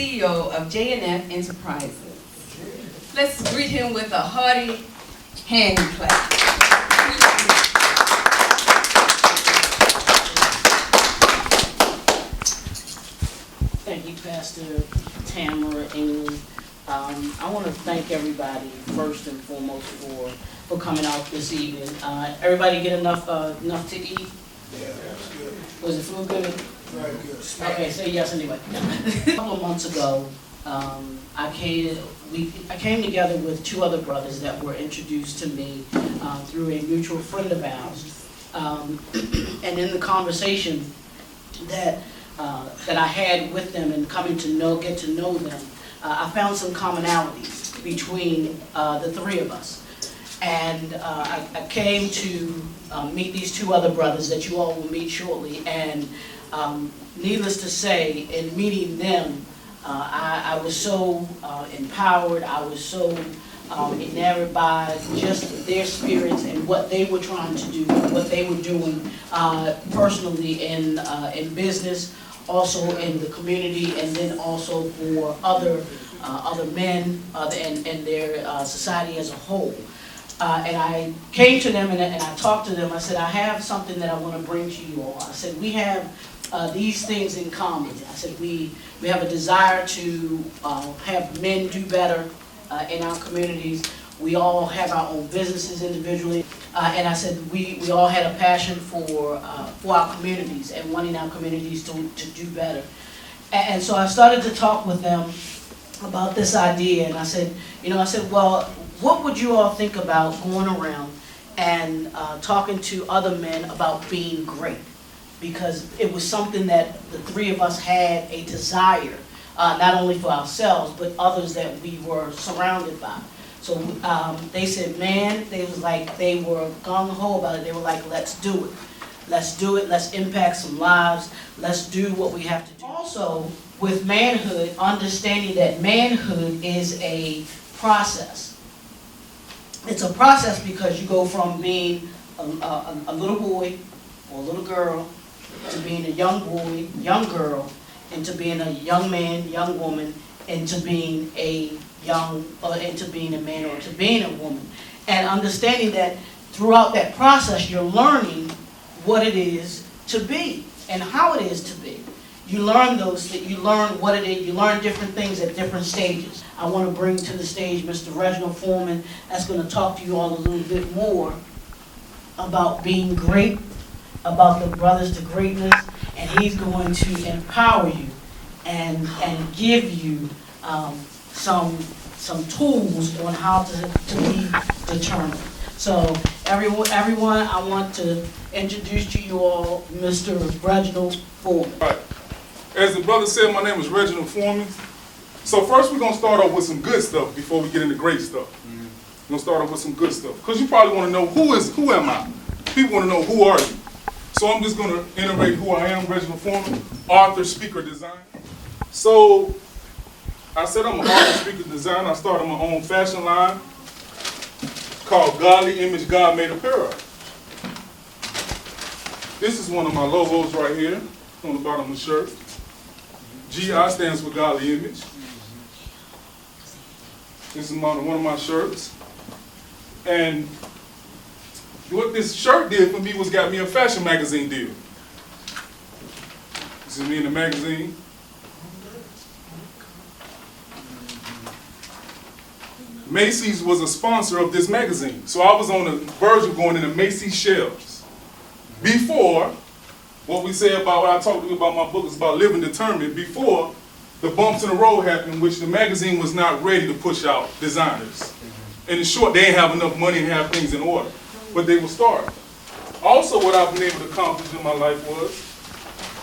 CEO of J&F Enterprises. Let's greet him with a hearty hand clap. Thank you, Pastor Tamara England. I want to thank everybody first and foremost for coming out this evening. Everybody get enough to eat? Yeah, that's good. Was it food good? Very good. Okay, say yes anyway. A couple of months ago, I came together with two other brothers that were introduced to me through a mutual friend of ours. And in the conversation that I had with them and coming to get to know them, I found some commonalities between the three of us. And I came to meet these two other brothers that you all will meet shortly. And needless to say, in meeting them, I was so empowered, I was so enamored by just their spirits and what they were trying to do, what they were doing personally in business, also in the community, and then also for other men and their society as a whole. And I came to them and I talked to them. I said, I have something that I want to bring to you all. I said, we have these things in common. I said, we have a desire to have men do better in our communities. We all have our own businesses individually. And I said, we all had a passion for our communities and wanting our communities to do better. And so I started to talk with them about this idea. And I said, well, what would you all think about going around and talking to other men about being great? Because it was something that the three of us had a desire, not only for ourselves, but others that we were surrounded by. So they said, man, they were gung-ho about it. They were like, let's do it. Let's do it. Let's impact some lives. Let's do what we have to do. Also, with manhood, understanding that manhood is a process. It's a process because you go from being a little boy or a little girl to being a young boy, young girl, into being a young man, young woman, into being a man or to being a woman. And understanding that throughout that process, you're learning what it is to be and how it is to be. You learn you learn what it is, you learn different things at different stages. I want to bring to the stage Mr. Reginald Foreman that's going to talk to you all a little bit more about being great, about the Brothers to Greatness, and he's going to empower you and give you some tools on how to be determined. So everyone, I want to introduce to you all Mr. Reginald Foreman. All right. As the brother said, my name is Reginald Foreman. So first we're going to start off with some good stuff before we get into great stuff. We're going to start off with some good stuff. Because you probably want to know who am I? People want to know who are you? So I'm just going to iterate who I am, Reginald Foreman, author, speaker, designer. So I said I'm an author, speaker, designer. I started my own fashion line called Godly Image God Made Apparel. This is one of my logos right here on the bottom of the shirt. GI stands for Godly Image. This is one of my shirts. And what this shirt did for me was got me a fashion magazine deal. This is me in the magazine. Macy's was a sponsor of this magazine. So I was on the verge of going into Macy's shelves. Before, what we say about what I talked to you about my book is about living determined, before the bumps in the road happened, which the magazine was not ready to push out designers. And in short, they didn't have enough money to have things in order, but they were starting. Also, what I've been able to accomplish in my life was,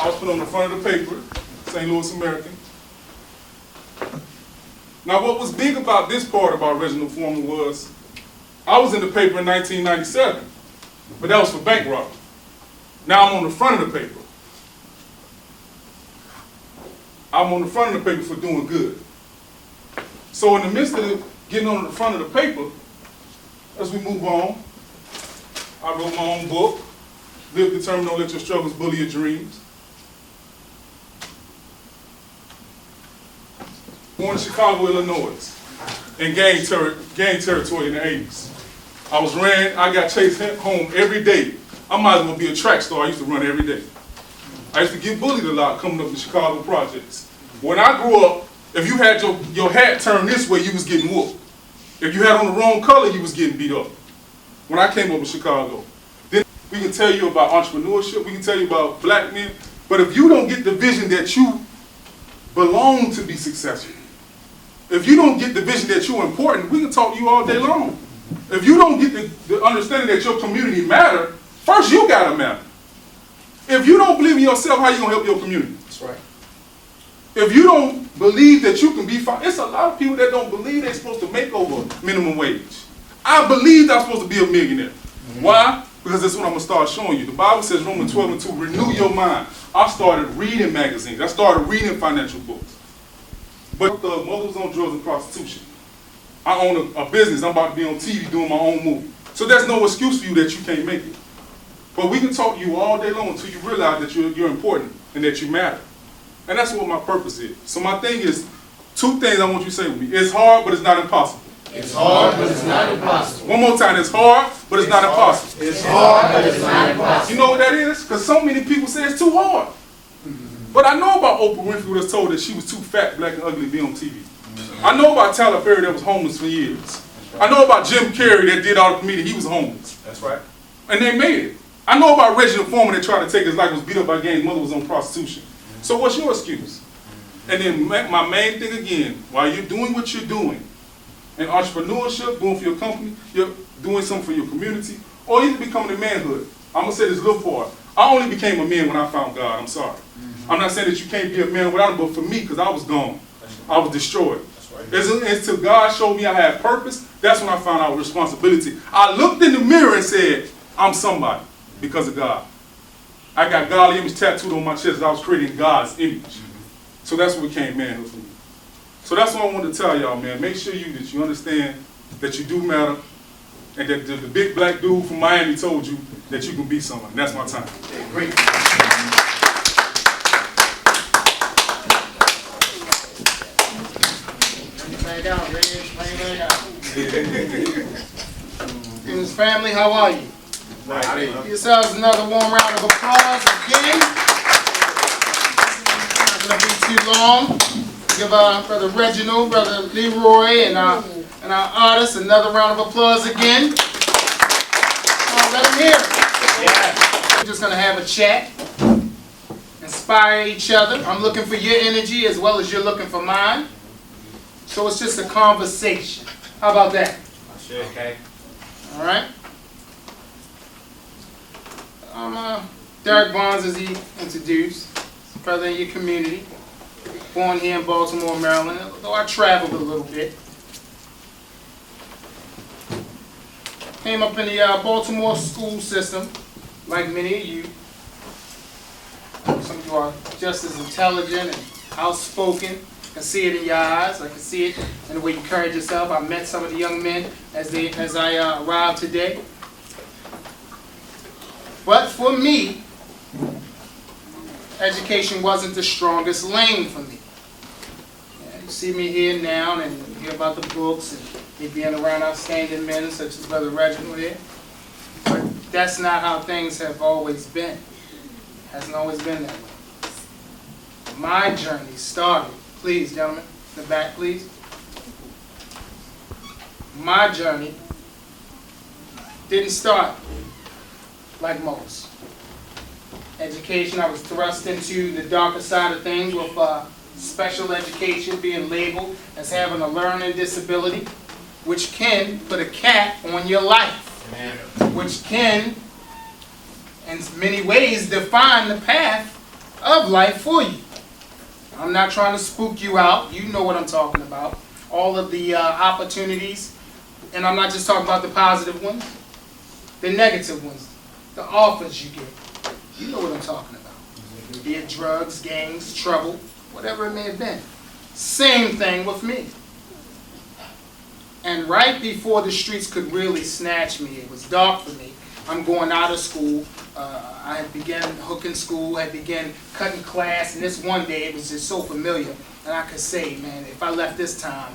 I was put on the front of the paper, St. Louis American. Now, what was big about this part about Reginald Foreman was, I was in the paper in 1997, but that was for bank robbery. Now I'm on the front of the paper. I'm on the front of the paper for doing good. So in the midst of getting on the front of the paper, as we move on, I wrote my own book, Live Determined, Don't Let Your Struggles Bully Your Dreams. Born in Chicago, Illinois, in gang territory in the 80s. I got chased home every day. I might as well be a track star. I used to run every day. I used to get bullied a lot coming up in Chicago projects. When I grew up, if you had your hat turned this way, you was getting whooped. If you had on the wrong color, you was getting beat up. When I came up in Chicago. Then we can tell you about entrepreneurship, we can tell you about black men, but if you don't get the vision that you belong to be successful, if you don't get the vision that you're important, we can talk to you all day long. If you don't get the understanding that your community matter, first you gotta matter. If you don't believe in yourself, how you gonna help your community? That's right. If you don't believe that you can be fine, it's a lot of people that don't believe they're supposed to make over minimum wage. I believe I'm supposed to be a millionaire. Mm-hmm. Why? Because that's what I'm gonna start showing you. The Bible says, Romans 12:2, renew your mind. I started reading magazines. I started reading financial books. But the mothers on drugs and prostitution. I own a business. I'm about to be on TV doing my own movie. So there's no excuse for you that you can't make it. But we can talk to you all day long until you realize that you're important and that you matter. And that's what my purpose is. So my thing is, two things I want you to say with me. It's hard, but it's not impossible. It's hard, but it's not impossible. One more time. It's hard, but it's not impossible. It's hard, but it's not impossible. You know what that is? Because so many people say it's too hard. But I know about Oprah Winfrey who was told that she was too fat, black, and ugly to be on TV. I know about Tyler Perry that was homeless for years. I know about Jim Carrey that did all the comedy. He was homeless. That's right. And they made it. I know about Reginald Foreman that tried to take his life, was beat up by gangs, mother was on prostitution. So what's your excuse? And then my main thing again, while you're doing what you're doing, in entrepreneurship, doing for your company, you're doing something for your community, or even becoming a manhood. I'm going to say this little part. I only became a man when I found God. I'm sorry. I'm not saying that you can't be a man without him, but for me, because I was gone. I was destroyed. Until God showed me I had purpose, that's when I found out responsibility. I looked in the mirror and said, I'm somebody because of God. I got God's image tattooed on my chest as I was creating God's image. So that's what became manhood for me. So that's what I wanted to tell y'all, man. Make sure that you understand that you do matter, and that the big black dude from Miami told you that you can be someone. That's my time. Yeah, great. Lay down, lay down. Greetings, family. How are you? Give yourselves another warm round of applause again. Not going to be too long. Give Brother Reginald, Brother Leroy, and our artists another round of applause again. Let them hear it. Yeah. We're just going to have a chat, inspire each other. I'm looking for your energy as well as you're looking for mine. So it's just a conversation. How about that? Okay. All right. Derek Barnes, as he introduced, brother in your community, born here in Baltimore, Maryland, although I traveled a little bit. Came up in the Baltimore school system, like many of you. Some of you are just as intelligent and outspoken. I can see it in your eyes. I can see it in the way you carried yourself. I met some of the young men as I arrived today. But for me, education wasn't the strongest lane for me. Yeah, you see me here now and you hear about the books and me being around outstanding men such as Brother Reginald here. But that's not how things have always been. It hasn't always been that way. My journey started, please gentlemen, in the back please. My journey didn't start like most. Education, I was thrust into the darker side of things with special education being labeled as having a learning disability, which can put a cap on your life, which can, in many ways, define the path of life for you. I'm not trying to spook you out. You know what I'm talking about. All of the opportunities, and I'm not just talking about the positive ones, the negative ones, the offers you get. You know what I'm talking about. Be it drugs, gangs, trouble, whatever it may have been. Same thing with me. And right before the streets could really snatch me, it was dark for me, I'm going out of school. I had began hooking school, I began cutting class, and this one day it was just so familiar. And I could say, man, if I left this time,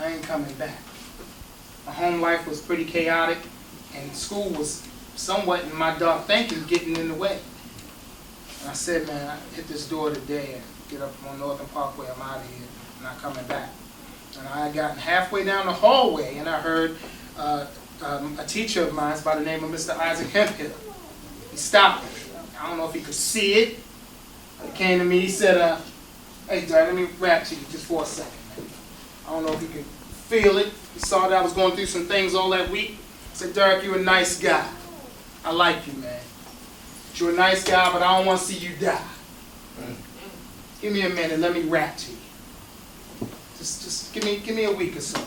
I ain't coming back. My home life was pretty chaotic, and school was somewhat in my dark thinking getting in the way. And I said, man, I hit this door today and get up on Northern Parkway, I'm out of here, I'm not coming back. And I had gotten halfway down the hallway, and I heard a teacher of mine by the name of Mr. Isaac Hemphill. He stopped me. I don't know if he could see it. He came to me, he said, hey, Derek, let me rap to you just for a second, man. I don't know if he could feel it. He saw that I was going through some things all that week. He said, Derek, you're a nice guy. I like you, man. You're a nice guy, but I don't want to see you die. Give me a minute, let me rap to you. Just give me a week or so.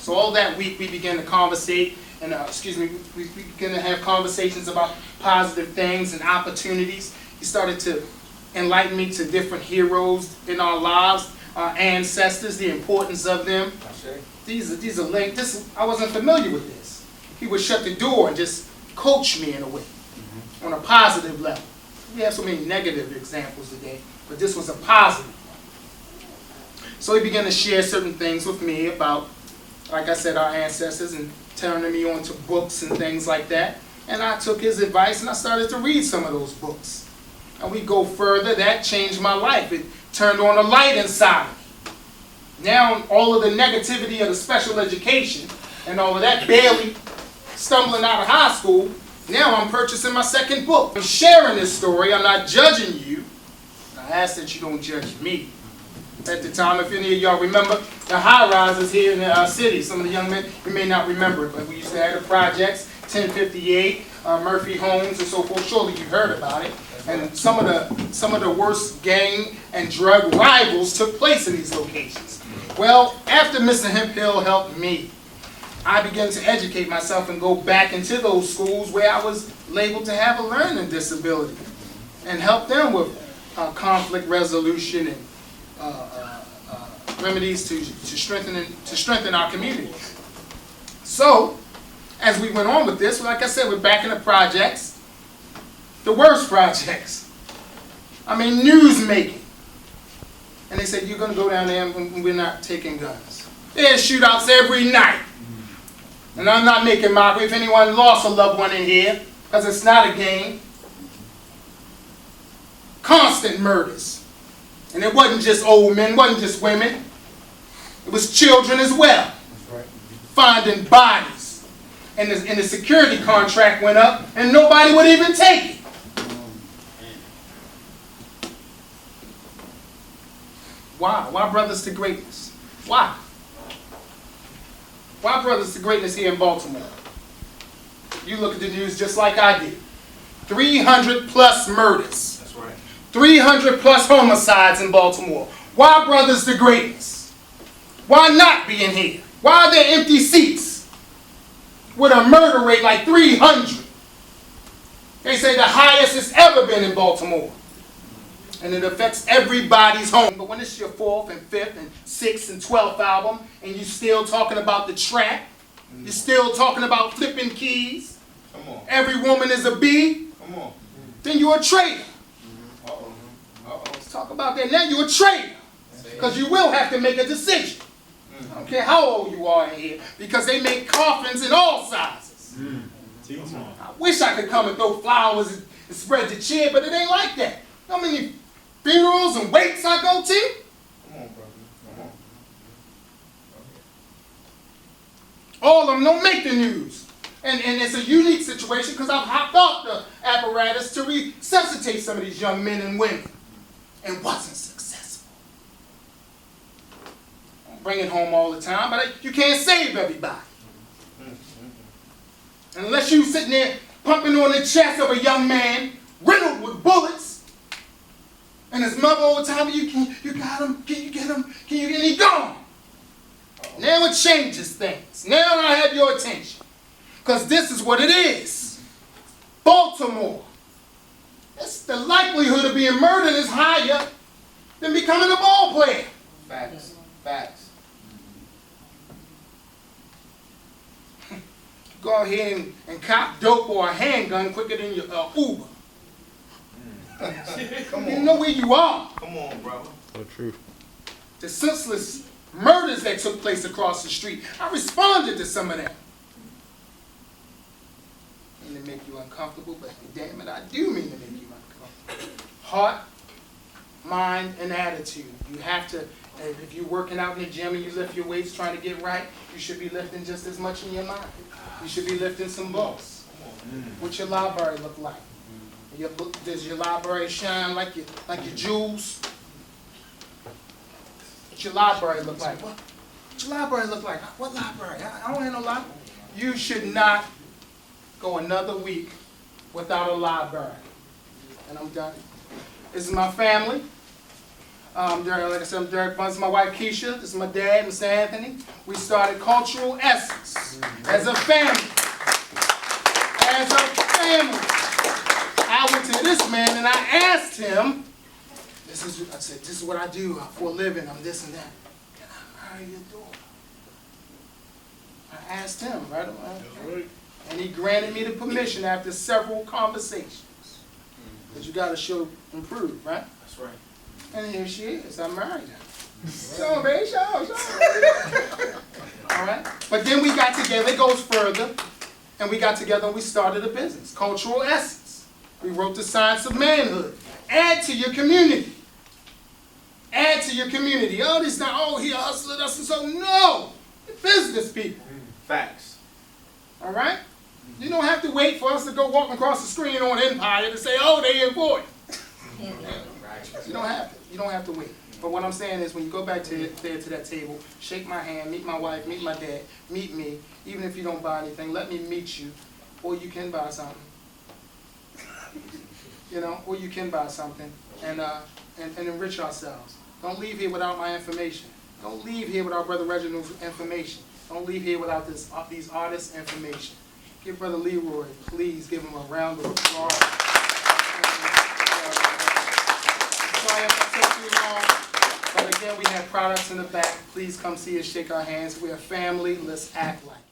So all that week we began to conversate, and we began to have conversations about positive things and opportunities. He started to enlighten me to different heroes in our lives, our ancestors, the importance of them. These are linked. I wasn't familiar with this. He would shut the door and just coach me in a way, on a positive level. We have so many negative examples today, but this was a positive one. So he began to share certain things with me about, like I said, our ancestors, and turning me on to books and things like that. And I took his advice and I started to read some of those books. And we go further, that changed my life. It turned on a light inside of me. Now all of the negativity of the special education and all of that, barely stumbling out of high school, now I'm purchasing my second book. I'm sharing this story, I'm not judging you. I ask that you don't judge me. At the time, if any of y'all remember the high-rises here in the city, some of the young men, you may not remember it, but we used to have the projects, 1058, Murphy Homes, and so forth. Surely you heard about it. And some of the worst gang and drug rivals took place in these locations. Well, after Mr. Hemphill helped me, I began to educate myself and go back into those schools where I was labeled to have a learning disability and help them with conflict resolution and remedies to strengthen our community. So, as we went on with this, like I said, we're back in the projects, the worst projects. I mean, news making. And they said, you're going to go down there and we're not taking guns. There's shootouts every night. And I'm not making mockery if anyone lost a loved one in here, because it's not a game. Constant murders. And it wasn't just old men, it wasn't just women. It was children as well. Finding bodies. And the security contract went up and nobody would even take it. Why? Why brothers to greatness? Why? Why brothers to greatness here in Baltimore? You look at the news just like I did. 300 plus murders. That's right. 300 plus homicides in Baltimore. Why brothers to greatness? Why not be in here? Why are there empty seats with a murder rate like 300? They say the highest it's ever been in Baltimore. And it affects everybody's home. But when it's your 4th and 5th and 6th and 12th album, and you're still talking about the trap, you're still talking about flipping keys, Come on. every woman is a bee, Come on. then you're a traitor. Uh-oh. Uh-oh. Let's talk about that. Now you're a traitor. Because you will have to make a decision. I don't care how old you are in here, because they make coffins in all sizes. I wish I could come and throw flowers and spread the cheer, but it ain't like that. You know how many funerals and wakes I go to? Come on, brother. Come on. All of them don't make the news. And it's a unique situation because I've hopped off the apparatus to resuscitate some of these young men and women. And wasn't successful. I don't bring it home all the time, but you can't save everybody. Unless you sitting there pumping on the chest of a young man, riddled with bullets, and his mother all the time, you got him, can you get him, and he gone. Now it changes things. Now I have your attention. Because this is what it is. Baltimore. The likelihood of being murdered is higher than becoming a ball player. Facts. Facts. Go go ahead and cop dope or a handgun quicker than your Uber. You know where you are. Come on, brother. The senseless murders that took place across the street. I responded to some of them. And to make you uncomfortable, but damn it, I do mean to make you uncomfortable. Heart, mind, and attitude. You have to, if you're working out in the gym and you lift your weights trying to get right, you should be lifting just as much in your mind. You should be lifting some balls. What's your library look like? Does your library shine like your jewels? What's your library look like? What's your library look like? What library? I don't have no library. You should not go another week without a library. And I'm done. This is my family. Like I said, I'm Derek Bunce, my wife Keisha. This is my dad, Mr. Anthony. We started Cultural Essence as a family. As a family. I went to this man and I asked him, I said, this is what I do for a living. I'm this and that. Can I marry your daughter? I asked him, right? And he granted me the permission after several conversations. But you got to show and prove, right? That's right. And here she is. I married her. Show, baby, show. All right? But then we got together. It goes further. And we got together and we started a business, Cultural Essence. We wrote The Science of Manhood. Add to your community. Add to your community. Oh, this not, oh, he a hustler, that's and so. No! Business people. Facts. All right? You don't have to wait for us to go walking across the screen on Empire to say, oh, they important. You don't have to. You don't have to wait. But what I'm saying is when you go back to that table, shake my hand, meet my wife, meet my dad, meet me. Even if you don't buy anything, let me meet you. Or you can buy something. You know, or you can buy something and enrich ourselves. Don't leave here without my information. Don't leave here without Brother Reginald's information. Don't leave here without these artists' information. Give Brother Leroy, please give him a round of applause. Sorry if I took too long, but again, we have products in the back. Please come see us, shake our hands. We're a family. Let's act like it.